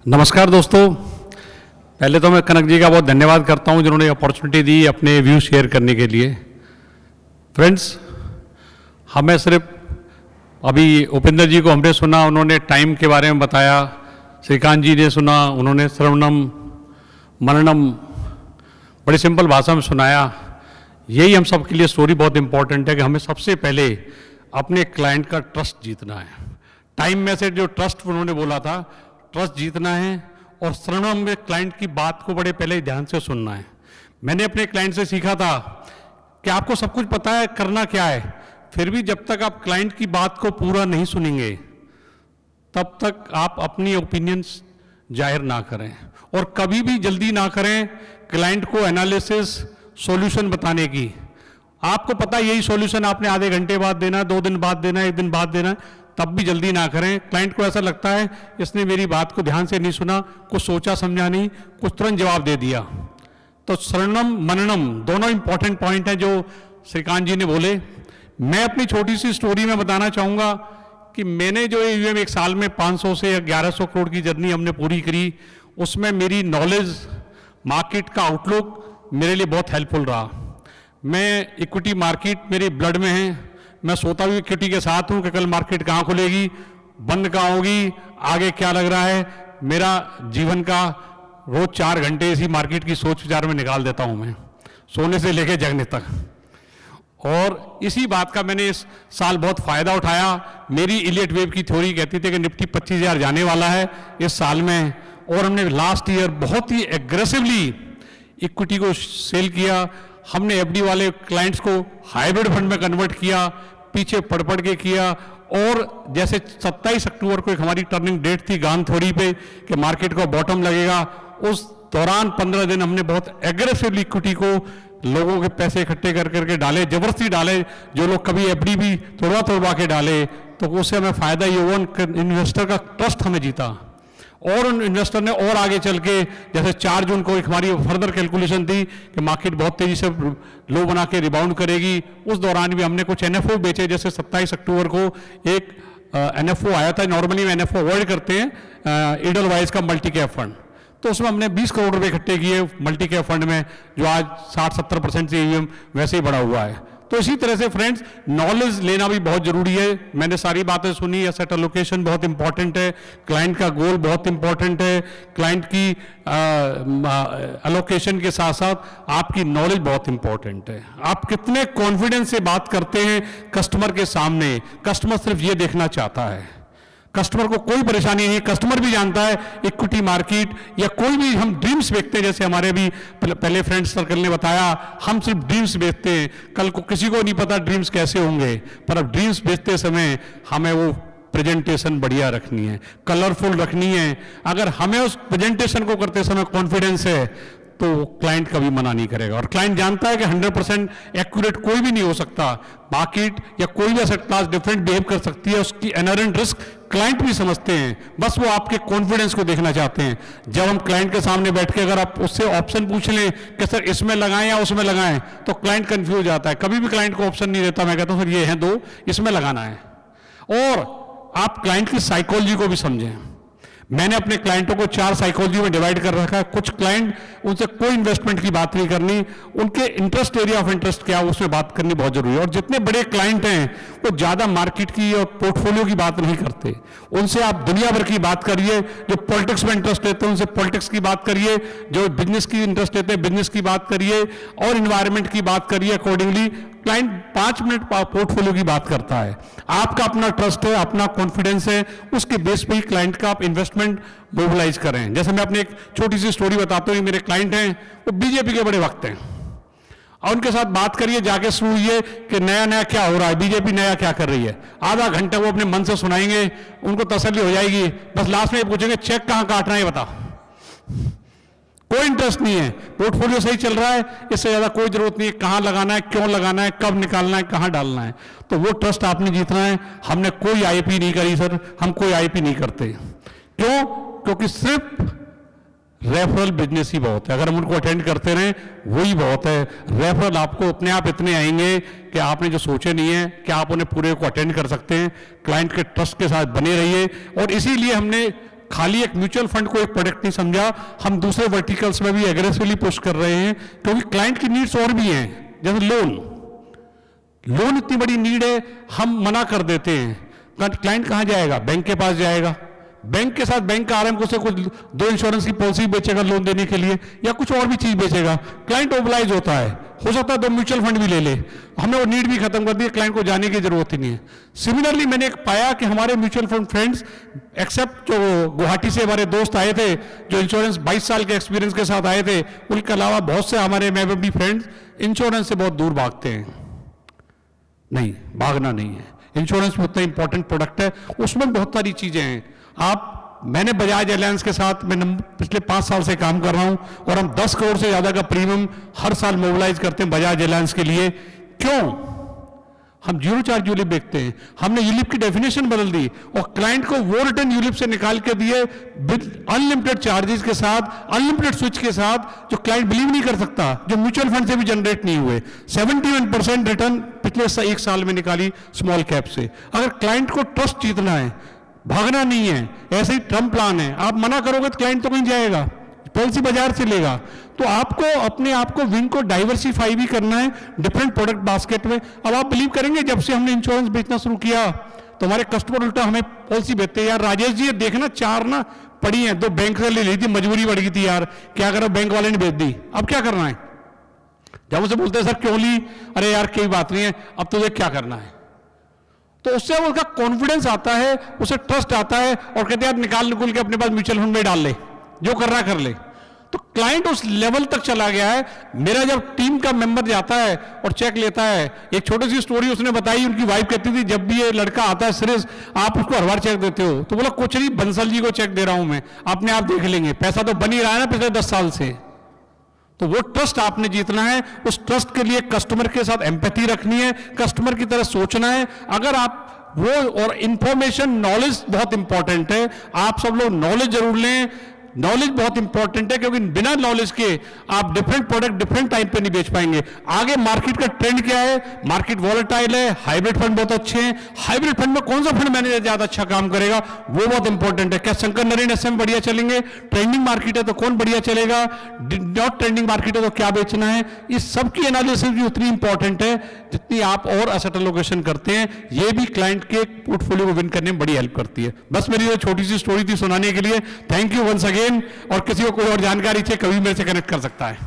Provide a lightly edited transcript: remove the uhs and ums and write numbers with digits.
नमस्कार दोस्तों, पहले तो मैं कनक जी का बहुत धन्यवाद करता हूं जिन्होंने अपॉर्चुनिटी दी अपने व्यू शेयर करने के लिए। फ्रेंड्स, हमें सिर्फ अभी उपेंद्र जी को हमने सुना, उन्होंने टाइम के बारे में बताया, श्रीकांत जी ने सुना, उन्होंने श्रवणम मननम बड़ी सिंपल भाषा में सुनाया। यही हम सब के लिए स्टोरी बहुत इंपॉर्टेंट है कि हमें सबसे पहले अपने क्लाइंट का ट्रस्ट जीतना है। टाइम में से जो ट्रस्ट उन्होंने बोला था, ट्रस्ट जीतना है और श्रवणम में क्लाइंट की बात को बड़े पहले ध्यान से सुनना है। मैंने अपने क्लाइंट से सीखा था कि आपको सब कुछ पता है करना क्या है, फिर भी जब तक आप क्लाइंट की बात को पूरा नहीं सुनेंगे तब तक आप अपनी ओपिनियंस जाहिर ना करें और कभी भी जल्दी ना करें क्लाइंट को एनालिसिस सॉल्यूशन बताने की। आपको पता यही सॉल्यूशन आपने आधे घंटे बाद देना, 2 दिन बाद देना, 1 दिन बाद देना, तब भी जल्दी ना करें। क्लाइंट को ऐसा लगता है इसने मेरी बात को ध्यान से नहीं सुना, कुछ सोचा समझा नहीं, कुछ तुरंत जवाब दे दिया। तो श्रवणम मननम दोनों इंपॉर्टेंट पॉइंट हैं जो श्रीकांत जी ने बोले। मैं अपनी छोटी सी स्टोरी में बताना चाहूँगा कि मैंने जो AUM एक साल में 500 से 1100 करोड़ की जर्नी हमने पूरी करी, उसमें मेरी नॉलेज, मार्केट का आउटलुक मेरे लिए बहुत हेल्पफुल रहा। मैं इक्विटी मार्केट मेरे ब्लड में है, मैं सोता भी इक्विटी के साथ हूं कि कल मार्केट कहाँ खुलेगी, बंद कहाँ होगी, आगे क्या लग रहा है। मेरा जीवन का रोज 4 घंटे इसी मार्केट की सोच विचार में निकाल देता हूं मैं, सोने से लेकर जगने तक। और इसी बात का मैंने इस साल बहुत फायदा उठाया। मेरी इलियट वेव की थ्योरी कहती थी कि निफ्टी 25,000 जाने वाला है इस साल में, और हमने लास्ट ईयर बहुत ही एग्रेसिवली इक्विटी को सेल किया। हमने FD वाले क्लाइंट्स को हाइब्रिड फंड में कन्वर्ट किया, पीछे पढ़ के किया। और जैसे 27 अक्टूबर को एक हमारी टर्निंग डेट थी गान थ्योरी पे कि मार्केट को बॉटम लगेगा, उस दौरान 15 दिन हमने बहुत एग्रेसिवली इक्विटी को लोगों के पैसे इकट्ठे कर करके डाले, जबरदस्ती डाले। जो लोग कभी FD भी तोड़वा के डाले, तो उससे हमें फायदा ये हुआ, इन्वेस्टर का ट्रस्ट हमें जीता। और उन इन्वेस्टर ने और आगे चल के, जैसे 4 जून को एक हमारी फर्दर कैलकुलेशन थी कि मार्केट बहुत तेजी से लो बना के रिबाउंड करेगी, उस दौरान भी हमने कुछ NFO बेचे। जैसे 27 अक्टूबर को एक NFO आया था, नॉर्मली में NFO अवॉइड करते हैं, एडलवाइज का मल्टी कैप फंड, तो उसमें हमने 20 करोड़ रुपए इकट्ठे किए मल्टी कैप फंड में, जो आज 60-70% से AUM वैसे ही बढ़ा हुआ है। तो इसी तरह से फ्रेंड्स, नॉलेज लेना भी बहुत जरूरी है। मैंने सारी बातें सुनी, एसेट एलोकेशन बहुत इंपॉर्टेंट है, क्लाइंट का गोल बहुत इंपॉर्टेंट है, क्लाइंट की एलोकेशन के साथ साथ आपकी नॉलेज बहुत इंपॉर्टेंट है। आप कितने कॉन्फिडेंस से बात करते हैं कस्टमर के सामने। कस्टमर सिर्फ ये देखना चाहता है, कस्टमर को कोई परेशानी नहीं। कस्टमर भी जानता है इक्विटी मार्केट या कोई भी, हम ड्रीम्स बेचते हैं, जैसे हमारे भी पहले फ्रेंड सर्कल ने बताया, हम सिर्फ ड्रीम्स बेचते हैं। कल को किसी को नहीं पता ड्रीम्स कैसे होंगे, पर अब ड्रीम्स बेचते समय हमें वो प्रेजेंटेशन बढ़िया रखनी है, कलरफुल रखनी है। अगर हमें उस प्रेजेंटेशन को करते समय कॉन्फिडेंस है तो क्लाइंट कभी मना नहीं करेगा। और क्लाइंट जानता है कि 100% एक्यूरेट कोई भी नहीं हो सकता। मार्केट या कोई भी एसेट क्लास डिफरेंट बिहेव कर सकती है, उसकी इनहेरेंट रिस्क क्लाइंट भी समझते हैं, बस वो आपके कॉन्फिडेंस को देखना चाहते हैं। जब हम क्लाइंट के सामने बैठ के अगर आप उससे ऑप्शन पूछ लें कि सर इसमें लगाएं या उसमें लगाएं, तो क्लाइंट कंफ्यूज हो जाता है। कभी भी क्लाइंट को ऑप्शन नहीं देता, मैं कहता हूं सर ये है 2, इसमें लगाना है। और आप क्लाइंट की साइकोलॉजी को भी समझें। मैंने अपने क्लाइंटों को 4 साइकोलॉजी में डिवाइड कर रखा है। कुछ क्लाइंट, उनसे कोई इन्वेस्टमेंट की बात नहीं करनी, उनके इंटरेस्ट, एरिया ऑफ इंटरेस्ट क्या है उसमें बात करनी बहुत जरूरी है। और जितने बड़े क्लाइंट हैं वो ज्यादा मार्केट की और पोर्टफोलियो की बात नहीं करते, उनसे आप दुनिया भर की बात करिए। जो पॉलिटिक्स में इंटरेस्ट लेते हैं उनसे पॉलिटिक्स की बात करिए, जो बिजनेस की इंटरेस्ट लेते हैं बिजनेस की बात करिए, और इन्वायरमेंट की बात करिए। अकॉर्डिंगली क्लाइंट 5 मिनट पोर्टफोलियो की बात करता है। आपका अपना ट्रस्ट है, अपना कॉन्फिडेंस है, उसके बेस पे ही क्लाइंट का आप इन्वेस्टमेंट मोबिलाइज करें। जैसे मैं अपनी एक छोटी सी स्टोरी बताता हूँ। मेरे क्लाइंट हैं, वो बीजेपी के बड़े वक्त हैं, और उनके साथ बात करिए जाके, सुनिए कि नया नया क्या हो रहा है, बीजेपी नया क्या कर रही है। आधा घंटा वो अपने मन से सुनाएंगे, उनको तसल्ली हो जाएगी। बस लास्ट में ये पूछेंगे चेक कहाँ काटना है ये बता। कोई इंटरेस्ट नहीं है, पोर्टफोलियो सही चल रहा है, इससे ज्यादा कोई जरूरत नहीं है, कहां लगाना है, क्यों लगाना है, कब निकालना है, कहां डालना है। तो वो ट्रस्ट आपने जीतना है। हमने कोई आईपी नहीं करी सर, हम कोई आईपी नहीं करते। क्यों? क्योंकि सिर्फ रेफरल बिजनेस ही बहुत है। अगर हम उनको अटेंड करते रहें वही बहुत है। रेफरल आपको अपने आप इतने आएंगे कि आपने जो सोचे नहीं है कि आप उन्हें पूरे को अटेंड कर सकते हैं। क्लाइंट के ट्रस्ट के साथ बने रहिए। और इसीलिए हमने खाली एक म्यूचुअल फंड को एक प्रोडक्ट नहीं समझा, हम दूसरे वर्टिकल्स में भी एग्रेसिवली पुश कर रहे हैं, क्योंकि क्लाइंट की नीड्स और भी हैं। जैसे लोन इतनी बड़ी नीड है, हम मना कर देते हैं। क्लाइंट कहां जाएगा? बैंक के पास जाएगा। बैंक के साथ बैंक का आरएम को से कुछ 2 इंश्योरेंस की पॉलिसी बेचेगा लोन देने के लिए, या कुछ और भी चीज बेचेगा। क्लाइंट ओबलाइज होता है, हो सकता है 2 म्यूचुअल फंड भी ले ले। हमने वो नीड भी खत्म कर दी, क्लाइंट को जाने की जरूरत ही नहीं है। सिमिलरली मैंने एक पाया कि हमारे म्यूचुअल फंड फ्रेंड्स, एक्सेप्ट जो गुवाहाटी से हमारे दोस्त आए थे जो इंश्योरेंस 22 साल के एक्सपीरियंस के साथ आए थे, उनके अलावा बहुत से हमारे भी फ्रेंड्स इंश्योरेंस से बहुत दूर भागते हैं। नहीं, भागना नहीं है। इंश्योरेंस में उतना इंपॉर्टेंट प्रोडक्ट है, उसमें बहुत सारी चीजें हैं। मैंने बजाज एलायंस के साथ मैं पिछले 5 साल से काम कर रहा हूं, और हम 10 करोड़ से ज्यादा का प्रीमियम हर साल मोबिलाइज करते हैं बजाज एलायंस के लिए। क्यों? हम 0 चार्ज यूलिप बेचते हैं। हमने यूलिप की डेफिनेशन बदल दी और क्लाइंट को वो रिटर्न यूलिप से निकाल के दिए अनलिमिटेड चार्जेस के साथ, अनलिमिटेड स्विच के साथ, जो क्लाइंट बिलीव नहीं कर सकता, जो म्यूचुअल फंड से भी जनरेट नहीं हुए। 71% रिटर्न पिछले 1 साल में निकाली स्मॉल कैप से। अगर क्लाइंट को ट्रस्ट जीतना है, भागना नहीं है, ऐसे ही टर्म प्लान है। आप मना करोगे तो क्लाइंट तो कहीं जाएगा, पॉलिसी बाजार से लेगा। तो आपको अपने आप को विंग को डाइवर्सिफाई भी करना है डिफरेंट प्रोडक्ट बास्केट में। अब आप बिलीव करेंगे, जब से हमने इंश्योरेंस बेचना शुरू किया तो हमारे कस्टमर उल्टा हमें पॉलिसी बेचते हैं। यार राजेश जी, ये देखना 4 ना पड़ी हैं, 2 बैंक से ले ली थी, मजबूरी बढ़ गई थी यार, क्या करो, बैंक वाले ने बेच दी, अब क्या करना है? जब उसे बोलते हैं सर क्यों ली, अरे यार कोई बात नहीं है, अब तुझे क्या करना है? तो उससे उसका कॉन्फिडेंस आता है, उसे ट्रस्ट आता है, और कहते हैं यार निकाल के अपने पास म्यूचुअल फंड में डाल ले, जो करना कर ले। तो क्लाइंट उस लेवल तक चला गया है। मेरा जब टीम का मेंबर जाता है और चेक लेता है, एक छोटी सी स्टोरी उसने बताई, उनकी वाइफ कहती थी जब भी ये लड़का आता है सीरियस, आप उसको हर बार चेक देते हो? तो बोला कुछ नहीं, बंसल जी को चेक दे रहा हूं मैं, अपने आप देख लेंगे, पैसा तो बन ही रहा है ना पिछले 10 साल से। तो वो ट्रस्ट आपने जीतना है। उस ट्रस्ट के लिए कस्टमर के साथ एम्पैथी रखनी है, कस्टमर की तरह सोचना है। अगर आप वो, और इंफॉर्मेशन नॉलेज बहुत इंपॉर्टेंट है, आप सब लोग नॉलेज जरूर लें। नॉलेज बहुत इंपॉर्टेंट है, क्योंकि बिना नॉलेज के आप डिफरेंट प्रोडक्ट डिफरेंट टाइम पे नहीं बेच पाएंगे। आगे मार्केट का ट्रेंड क्या है? मार्केट वॉलेटाइल है, हाइब्रिड फंड बहुत अच्छे हैं। हाइब्रिड फंड में कौन सा फंड मैनेजर ज्यादा अच्छा काम करेगा, वो बहुत इंपॉर्टेंट है। क्या शंकर नरेन एसएम बढ़िया चलेंगे? ट्रेंडिंग मार्केट है तो कौन बढ़िया चलेगा? नॉट ट्रेंडिंग मार्केट है तो क्या बेचना है? इस सब की एनालिसिस भी उतनी इंपॉर्टेंट है जितनी आप और एसेट एलोकेशन करते हैं। ये भी क्लाइंट के पोर्टफोलियो को विन करने में बड़ी हेल्प करती है। बस मेरी ये छोटी सी स्टोरी थी सुनाने के लिए। Thank you once again. और किसी को कोई और जानकारी चाहिए कभी मेरे से कनेक्ट कर सकता है।